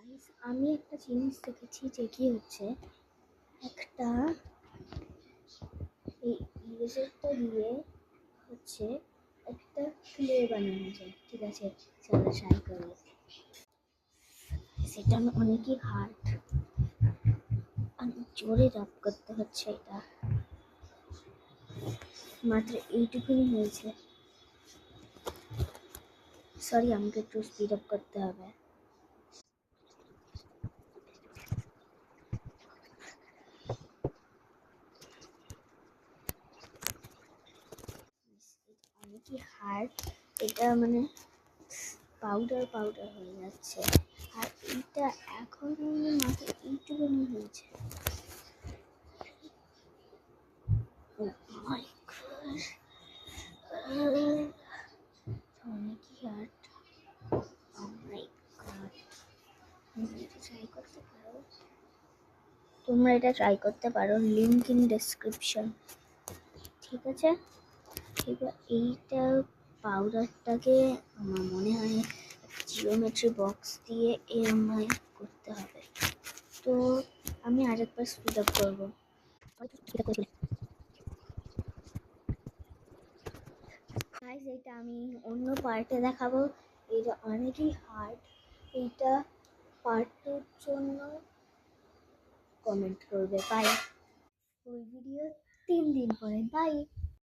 Guys, আমি একটা জিনিস দেখেছি যে কি হচ্ছে একটা এই ইরেজারটা দিয়ে হচ্ছে একটা ক্লে বানানো যায়। ঠিক আছে, চলো ট্রাই করি। সেটা অনেকই হার্ড, অনেক জোরে রাব করতে হচ্ছে। এটা মাত্র এইটুকুনি হয়েছে। সরি, আমাকে একটু স্পিড আপ করতে হবে। অনেকই হার্ড, এটা মানে পাউডার পাউডার হয়ে যাচ্ছে। আর এইটা এখন মাত্র এইটুকুনি হয়েছে। Oh my god, অনেকই হার্ড। Oh my god, তোমরা এটা ট্রাই করতে পারো, লিঙ্ক ইন ডেসক্রিপশন। ঠিক আছে, এবার এইটা পাউডারটাকে আমার মনে হয় জিওমেট্রি বক্স দিয়ে এমআই করতে হবে। তো আমি আরেকবার স্পিড আপ করবো। গাইস, এটা আমি অন্য পার্টে দেখাবো। এটা অনেকই হার্ড। এইটা পার্ট টুর জন্য কমেন্ট করবে। বাই। ওই ভিডিও 3 দিন পরে। বাই।